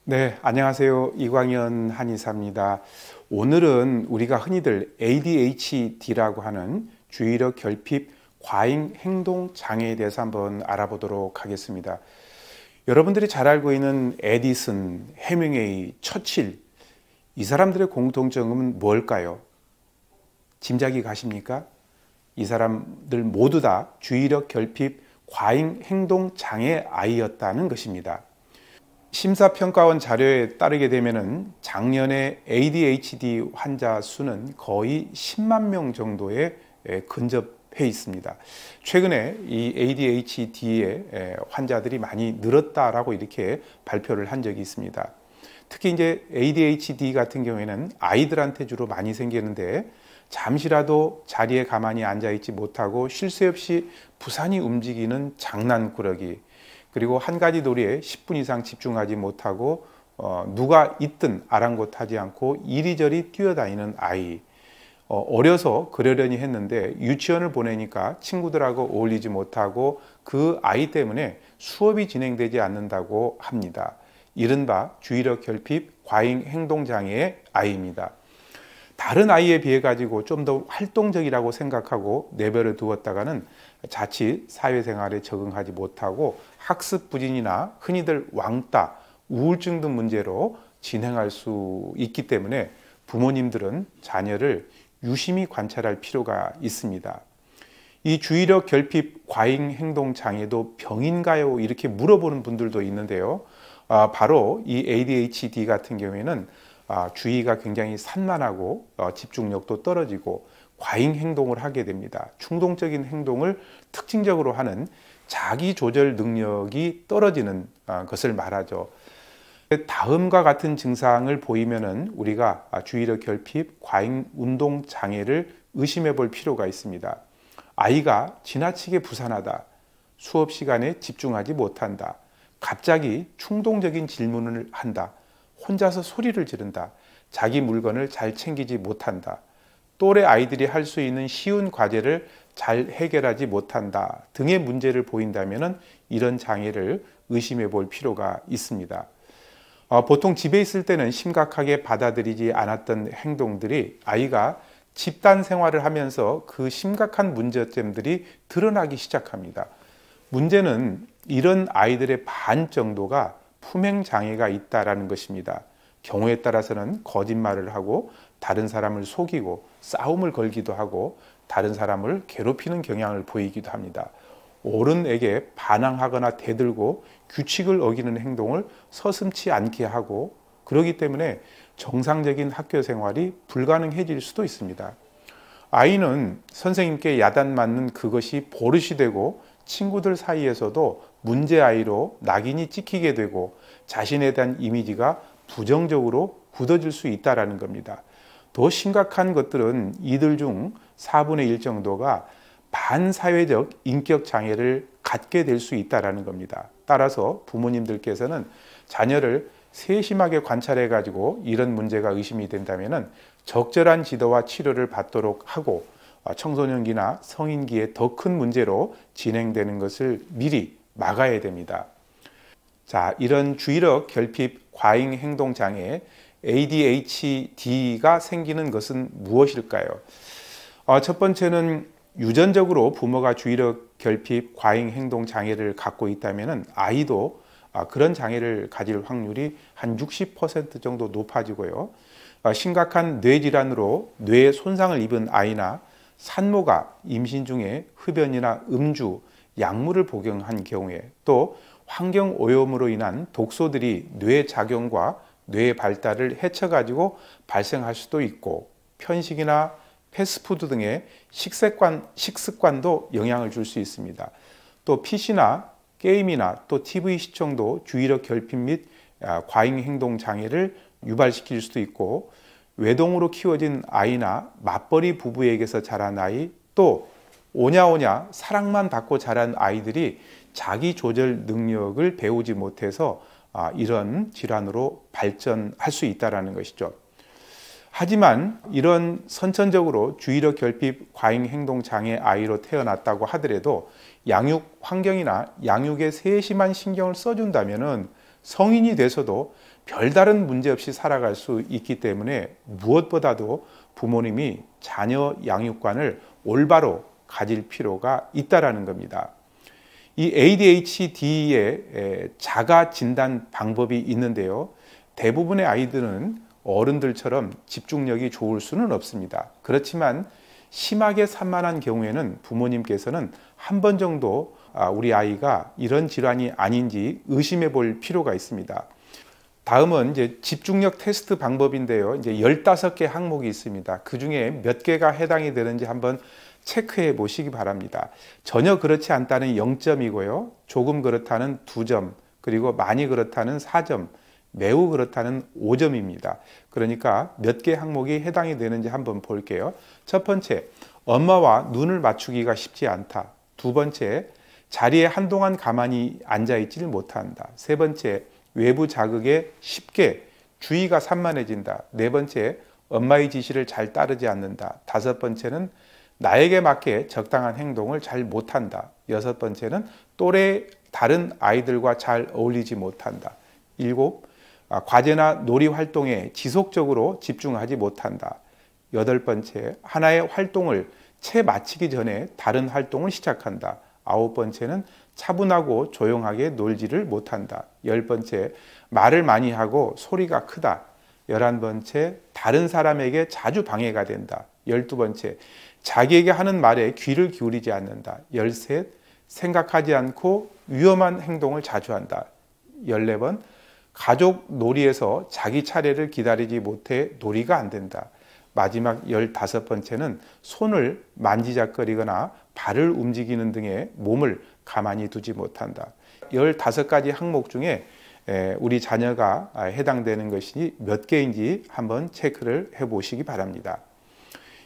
네, 안녕하세요. 이광현 한의사입니다. 오늘은 우리가 흔히들 ADHD라고 하는 주의력 결핍 과잉 행동 장애에 대해서 한번 알아보도록 하겠습니다. 여러분들이 잘 알고 있는 에디슨, 해밍웨이, 처칠, 이 사람들의 공통점은 뭘까요? 짐작이 가십니까? 이 사람들 모두 다 주의력 결핍 과잉 행동 장애 아이였다는 것입니다. 심사평가원 자료에 따르게 되면은 작년에 ADHD 환자 수는 거의 10만 명 정도에 근접해 있습니다. 최근에 이 ADHD의 환자들이 많이 늘었다라고 이렇게 발표를 한 적이 있습니다. 특히 이제 ADHD 같은 경우에는 아이들한테 주로 많이 생기는데 잠시라도 자리에 가만히 앉아 있지 못하고 쉴 새 없이 부산히 움직이는 장난꾸러기, 그리고 한 가지 놀이에 10분 이상 집중하지 못하고 누가 있든 아랑곳하지 않고 이리저리 뛰어다니는 아이, 어려서 그러려니 했는데 유치원을 보내니까 친구들하고 어울리지 못하고 그 아이 때문에 수업이 진행되지 않는다고 합니다. 이른바 주의력 결핍 과잉 행동장애의 아이입니다. 다른 아이에 비해 가지고 좀 더 활동적이라고 생각하고 내버려 두었다가는 자칫 사회생활에 적응하지 못하고 학습 부진이나 흔히들 왕따, 우울증 등 문제로 진행할 수 있기 때문에 부모님들은 자녀를 유심히 관찰할 필요가 있습니다. 이 주의력 결핍 과잉 행동 장애도 병인가요? 이렇게 물어보는 분들도 있는데요. 바로 이 ADHD 같은 경우에는 주의가 굉장히 산만하고 집중력도 떨어지고 과잉 행동을 하게 됩니다. 충동적인 행동을 특징적으로 하는 자기 조절 능력이 떨어지는 것을 말하죠. 다음과 같은 증상을 보이면은 우리가 주의력 결핍 과잉 운동 장애를 의심해 볼 필요가 있습니다. 아이가 지나치게 부산하다, 수업 시간에 집중하지 못한다, 갑자기 충동적인 질문을 한다, 혼자서 소리를 지른다, 자기 물건을 잘 챙기지 못한다, 또래 아이들이 할 수 있는 쉬운 과제를 잘 해결하지 못한다 등의 문제를 보인다면 이런 장애를 의심해 볼 필요가 있습니다. 보통 집에 있을 때는 심각하게 받아들이지 않았던 행동들이 아이가 집단 생활을 하면서 그 심각한 문제점들이 드러나기 시작합니다. 문제는 이런 아이들의 반 정도가 품행 장애가 있다라는 것입니다. 경우에 따라서는 거짓말을 하고 다른 사람을 속이고 싸움을 걸기도 하고 다른 사람을 괴롭히는 경향을 보이기도 합니다. 어른에게 반항하거나 대들고 규칙을 어기는 행동을 서슴지 않게 하고, 그러기 때문에 정상적인 학교 생활이 불가능해질 수도 있습니다. 아이는 선생님께 야단 맞는 그것이 버릇이 되고 친구들 사이에서도 문제아이로 낙인이 찍히게 되고 자신에 대한 이미지가 부정적으로 굳어질 수 있다는 겁니다. 더 심각한 것들은 이들 중 4분의 1 정도가 반사회적 인격 장애를 갖게 될 수 있다는 겁니다. 따라서 부모님들께서는 자녀를 세심하게 관찰해 가지고 이런 문제가 의심이 된다면 적절한 지도와 치료를 받도록 하고 청소년기나 성인기에 더 큰 문제로 진행되는 것을 미리 막아야 됩니다. 자, 이런 주의력 결핍 과잉 행동 장애 ADHD가 생기는 것은 무엇일까요? 첫 번째는 유전적으로 부모가 주의력 결핍 과잉 행동 장애를 갖고 있다면 아이도 그런 장애를 가질 확률이 한 60% 정도 높아지고요. 심각한 뇌질환으로 뇌에 손상을 입은 아이나 산모가 임신 중에 흡연이나 음주, 약물을 복용한 경우에, 또 환경 오염으로 인한 독소들이 뇌 작용과 뇌 발달을 해쳐가지고 발생할 수도 있고, 편식이나 패스트푸드 등의 식습관도 영향을 줄 수 있습니다. 또 PC나 게임이나 또 TV 시청도 주의력 결핍 및 과잉 행동 장애를 유발시킬 수도 있고, 외동으로 키워진 아이나 맞벌이 부부에게서 자란 아이, 또 오냐오냐 사랑만 받고 자란 아이들이 자기 조절 능력을 배우지 못해서 이런 질환으로 발전할 수 있다는 것이죠. 하지만 이런 선천적으로 주의력 결핍 과잉 행동 장애 아이로 태어났다고 하더라도 양육 환경이나 양육에 세심한 신경을 써준다면 성인이 돼서도 별다른 문제 없이 살아갈 수 있기 때문에 무엇보다도 부모님이 자녀 양육관을 올바로 가질 필요가 있다라는 겁니다. 이 ADHD의 자가 진단 방법이 있는데요. 대부분의 아이들은 어른들처럼 집중력이 좋을 수는 없습니다. 그렇지만 심하게 산만한 경우에는 부모님께서는 한 번 정도 우리 아이가 이런 질환이 아닌지 의심해 볼 필요가 있습니다. 다음은 이제 집중력 테스트 방법인데요. 이제 15개 항목이 있습니다. 그 중에 몇 개가 해당이 되는지 한번 체크해 보시기 바랍니다. 전혀 그렇지 않다는 0점이고요. 조금 그렇다는 2점, 그리고 많이 그렇다는 4점, 매우 그렇다는 5점입니다. 그러니까 몇 개 항목이 해당이 되는지 한번 볼게요. 첫 번째, 엄마와 눈을 맞추기가 쉽지 않다. 두 번째, 자리에 한동안 가만히 앉아있지를 못한다. 세 번째, 외부 자극에 쉽게 주의가 산만해진다. 네 번째, 엄마의 지시를 잘 따르지 않는다. 다섯 번째는 나에게 맞게 적당한 행동을 잘 못한다. 여섯 번째는 또래 다른 아이들과 잘 어울리지 못한다. 일곱, 과제나 놀이 활동에 지속적으로 집중하지 못한다. 여덟 번째, 하나의 활동을 채 마치기 전에 다른 활동을 시작한다. 아홉 번째는 차분하고 조용하게 놀지를 못한다. 열 번째, 말을 많이 하고 소리가 크다. 11번째, 다른 사람에게 자주 방해가 된다. 12번째, 자기에게 하는 말에 귀를 기울이지 않는다. 13, 생각하지 않고 위험한 행동을 자주 한다. 14번, 가족 놀이에서 자기 차례를 기다리지 못해 놀이가 안 된다. 마지막 15번째는 손을 만지작거리거나 발을 움직이는 등의 몸을 가만히 두지 못한다. 15가지 항목 중에 우리 자녀가 해당되는 것이 몇 개인지 한번 체크를 해보시기 바랍니다.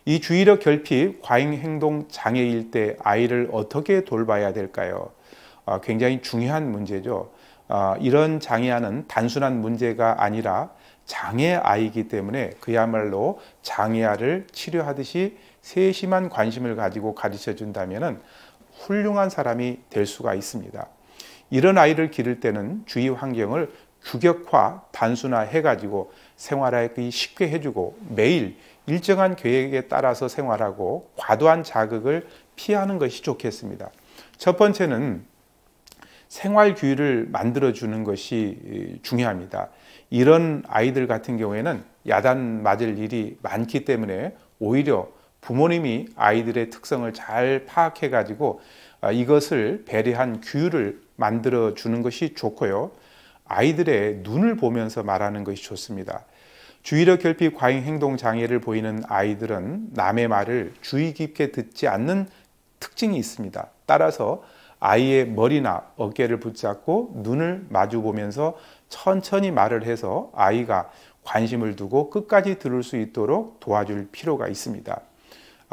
이 주의력 결핍 과잉 행동 장애일 때 아이를 어떻게 돌봐야 될까요? 굉장히 중요한 문제죠. 이런 장애아는 단순한 문제가 아니라 장애아이기 때문에 그야말로 장애아를 치료하듯이 세심한 관심을 가지고 가르쳐 준다면 훌륭한 사람이 될 수가 있습니다. 이런 아이를 기를 때는 주위 환경을 규격화, 단순화해 가지고 생활하기 쉽게 해주고 매일 일정한 계획에 따라서 생활하고 과도한 자극을 피하는 것이 좋겠습니다. 첫 번째는 생활 규율을 만들어주는 것이 중요합니다. 이런 아이들 같은 경우에는 야단 맞을 일이 많기 때문에 오히려 부모님이 아이들의 특성을 잘 파악해 가지고 이것을 배려한 규율을 만들어 주는 것이 좋고요. 아이들의 눈을 보면서 말하는 것이 좋습니다. 주의력 결핍 과잉 행동 장애를 보이는 아이들은 남의 말을 주의 깊게 듣지 않는 특징이 있습니다. 따라서 아이의 머리나 어깨를 붙잡고 눈을 마주 보면서 천천히 말을 해서 아이가 관심을 두고 끝까지 들을 수 있도록 도와줄 필요가 있습니다.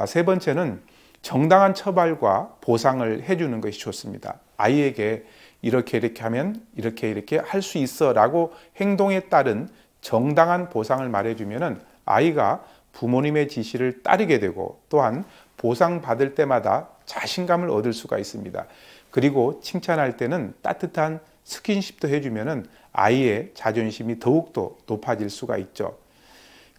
세 번째는 정당한 처벌과 보상을 해주는 것이 좋습니다. 아이에게 이렇게 하면 이렇게 할 수 있어 라고 행동에 따른 정당한 보상을 말해주면 아이가 부모님의 지시를 따르게 되고 또한 보상받을 때마다 자신감을 얻을 수가 있습니다. 그리고 칭찬할 때는 따뜻한 스킨십도 해주면 아이의 자존심이 더욱더 높아질 수가 있죠.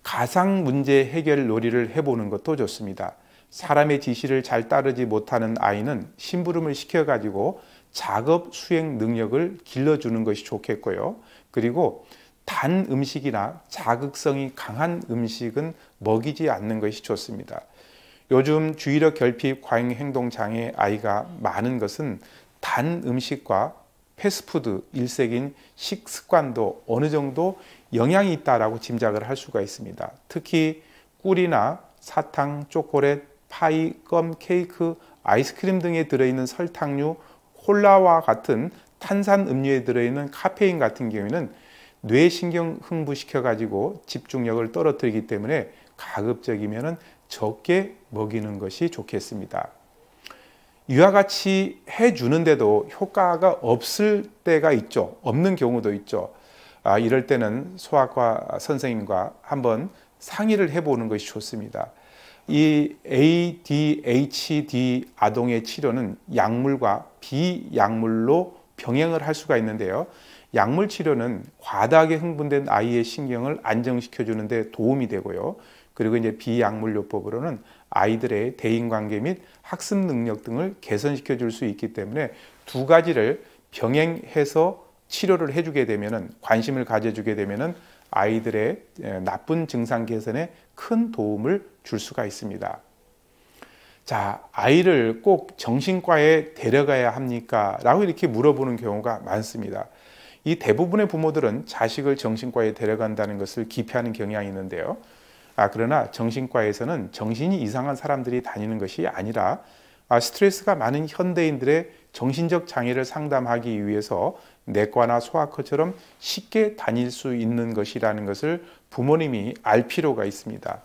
가상 문제 해결 놀이를 해보는 것도 좋습니다. 사람의 지시를 잘 따르지 못하는 아이는 심부름을 시켜가지고 작업 수행 능력을 길러주는 것이 좋겠고요. 그리고 단 음식이나 자극성이 강한 음식은 먹이지 않는 것이 좋습니다. 요즘 주의력 결핍 과잉 행동 장애 아이가 많은 것은 단 음식과 패스트푸드 일색인 식습관도 어느 정도 영향이 있다라고 짐작을 할 수가 있습니다. 특히 꿀이나 사탕, 초콜릿, 파이, 껌, 케이크, 아이스크림 등에 들어있는 설탕류, 콜라와 같은 탄산 음료에 들어있는 카페인 같은 경우에는 뇌신경 흥부시켜 가지고 집중력을 떨어뜨리기 때문에 가급적이면 적게 먹이는 것이 좋겠습니다. 이와 같이 해주는데도 효과가 없을 때가 있죠. 없는 경우도 있죠. 이럴 때는 소아과 선생님과 한번 상의를 해보는 것이 좋습니다. 이 ADHD 아동의 치료는 약물과 비약물로 병행을 할 수가 있는데요. 약물 치료는 과다하게 흥분된 아이의 신경을 안정시켜 주는데 도움이 되고요. 그리고 이제 비약물요법으로는 아이들의 대인관계 및 학습 능력 등을 개선시켜 줄 수 있기 때문에 두 가지를 병행해서 치료를 해주게 되면은, 관심을 가져주게 되면은 아이들의 나쁜 증상 개선에 큰 도움을 줄 수가 있습니다. 자, 아이를 꼭 정신과에 데려가야 합니까? 라고 이렇게 물어보는 경우가 많습니다. 이 대부분의 부모들은 자식을 정신과에 데려간다는 것을 기피하는 경향이 있는데요. 그러나 정신과에서는 정신이 이상한 사람들이 다니는 것이 아니라 스트레스가 많은 현대인들의 정신적 장애를 상담하기 위해서 내과나 소아과처럼 쉽게 다닐 수 있는 것이라는 것을 부모님이 알 필요가 있습니다.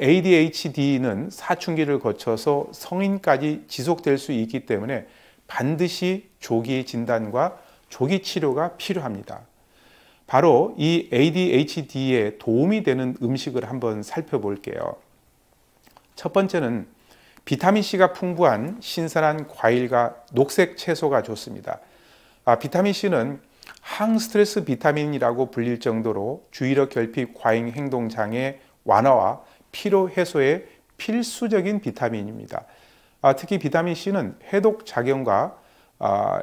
ADHD는 사춘기를 거쳐서 성인까지 지속될 수 있기 때문에 반드시 조기 진단과 조기 치료가 필요합니다. 바로 이 ADHD에 도움이 되는 음식을 한번 살펴볼게요. 첫 번째는 비타민C가 풍부한 신선한 과일과 녹색 채소가 좋습니다. 비타민C는 항스트레스 비타민이라고 불릴 정도로 주의력 결핍 과잉 행동 장애 완화와 피로 해소에 필수적인 비타민입니다. 특히 비타민C는 해독 작용과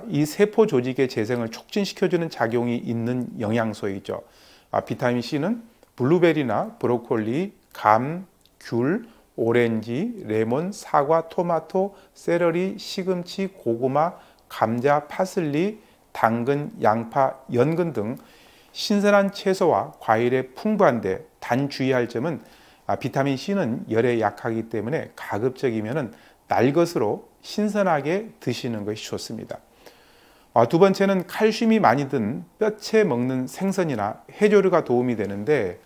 이 세포 조직의 재생을 촉진시켜주는 작용이 있는 영양소이죠. 비타민C는 블루베리나 브로콜리, 감, 귤, 오렌지, 레몬, 사과, 토마토, 세러리, 시금치, 고구마, 감자, 파슬리, 당근, 양파, 연근 등 신선한 채소와 과일에 풍부한데, 단 주의할 점은 비타민C는 열에 약하기 때문에 가급적이면 날것으로 신선하게 드시는 것이 좋습니다. 두 번째는 칼슘이 많이 든 뼈채 먹는 생선이나 해조류가 도움이 되는데,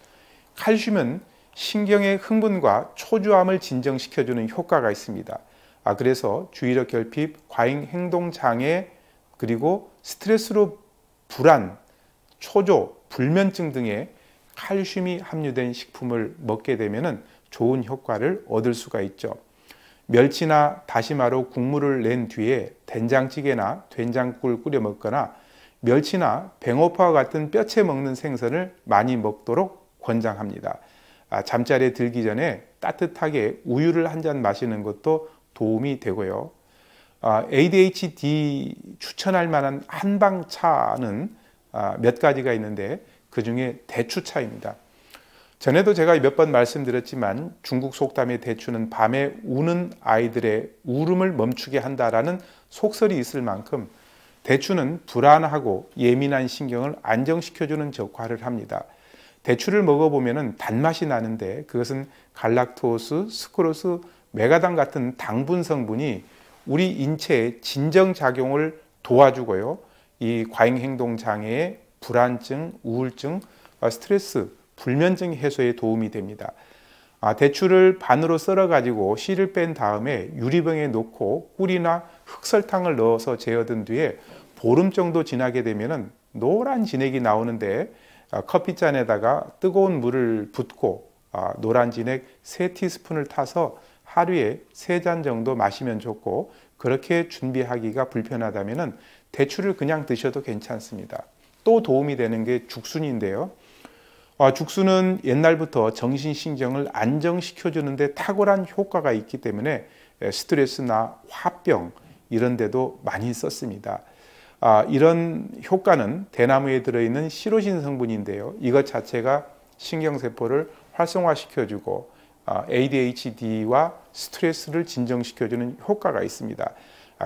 칼슘은 신경의 흥분과 초조함을 진정시켜주는 효과가 있습니다. 그래서 주의력 결핍, 과잉 행동 장애, 그리고 스트레스로 불안, 초조, 불면증 등의 칼슘이 함유된 식품을 먹게 되면 좋은 효과를 얻을 수가 있죠. 멸치나 다시마로 국물을 낸 뒤에 된장찌개나 된장국을 끓여 먹거나 멸치나 뱅어파와 같은 뼈채 먹는 생선을 많이 먹도록 권장합니다. 잠자리에 들기 전에 따뜻하게 우유를 한 잔 마시는 것도 도움이 되고요. ADHD 추천할 만한 한방차는 몇 가지가 있는데, 그 중에 대추차입니다. 전에도 제가 몇 번 말씀드렸지만 중국 속담의 대추는 밤에 우는 아이들의 울음을 멈추게 한다라는 속설이 있을 만큼 대추는 불안하고 예민한 신경을 안정시켜주는 역할을 합니다. 대추를 먹어보면 단맛이 나는데, 그것은 갈락토스, 스크로스, 메가당 같은 당분 성분이 우리 인체의 진정작용을 도와주고요. 이 과잉행동장애의 불안증, 우울증, 스트레스, 불면증 해소에 도움이 됩니다. 대추를 반으로 썰어 가지고 씨를 뺀 다음에 유리병에 넣고 꿀이나 흑설탕을 넣어서 재어둔 뒤에 보름 정도 지나게 되면 노란 진액이 나오는데, 커피잔에다가 뜨거운 물을 붓고 노란 진액 3티스푼을 타서 하루에 3잔 정도 마시면 좋고, 그렇게 준비하기가 불편하다면 대추를 그냥 드셔도 괜찮습니다. 또 도움이 되는 게 죽순인데요. 죽순은 옛날부터 정신신경을 안정시켜주는 데 탁월한 효과가 있기 때문에 스트레스나 화병 이런 데도 많이 썼습니다. 이런 효과는 대나무에 들어있는 시로신 성분인데요. 이것 자체가 신경세포를 활성화시켜주고 ADHD와 스트레스를 진정시켜주는 효과가 있습니다.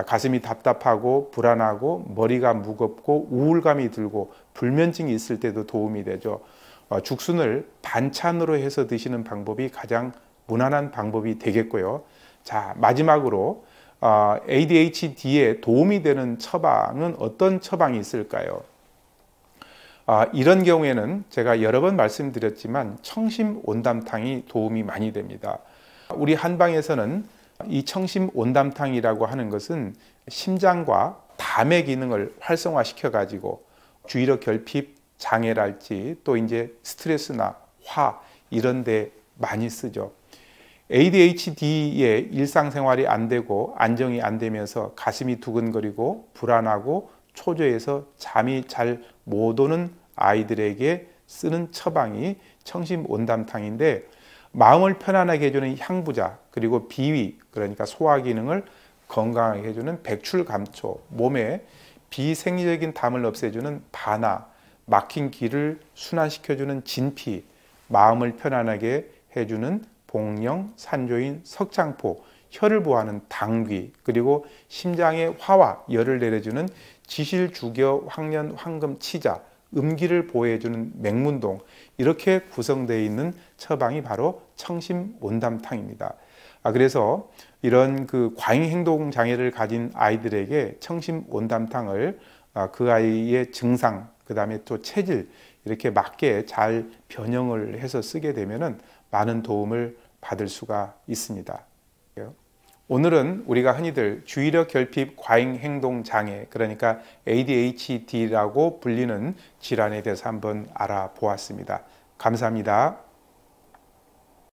가슴이 답답하고 불안하고 머리가 무겁고 우울감이 들고 불면증이 있을 때도 도움이 되죠. 죽순을 반찬으로 해서 드시는 방법이 가장 무난한 방법이 되겠고요. 자, 마지막으로 ADHD에 도움이 되는 처방은 어떤 처방이 있을까요? 이런 경우에는 제가 여러 번 말씀드렸지만 청심온담탕이 도움이 많이 됩니다. 우리 한방에서는 이 청심온담탕이라고 하는 것은 심장과 담의 기능을 활성화시켜 가지고 주의력 결핍 장애랄지 또 이제 스트레스나 화 이런 데 많이 쓰죠. ADHD의 일상생활이 안 되고 안정이 안 되면서 가슴이 두근거리고 불안하고 초조해서 잠이 잘 못 오는 아이들에게 쓰는 처방이 청심온담탕인데, 마음을 편안하게 해주는 향부자, 그리고 비위, 그러니까 소화 기능을 건강하게 해주는 백출감초, 몸에 비생리적인 담을 없애주는 바나, 막힌 기를 순환시켜주는 진피, 마음을 편안하게 해주는 복령, 산조인, 석창포, 혀를 보호하는 당귀, 그리고 심장의 화와 열을 내려주는 지실, 주겨, 황련, 황금, 치자, 음기를 보호해주는 맹문동, 이렇게 구성되어 있는 처방이 바로 청심온담탕입니다. 그래서 이런 그 과잉 행동 장애를 가진 아이들에게 청심온담탕을 그 아이의 증상, 그 다음에 또 체질, 이렇게 맞게 잘 변형을 해서 쓰게 되면은 많은 도움을 받을 수가 있습니다. 오늘은 우리가 흔히들 주의력 결핍 과잉 행동 장애, 그러니까 ADHD라고 불리는 질환에 대해서 한번 알아보았습니다. 감사합니다.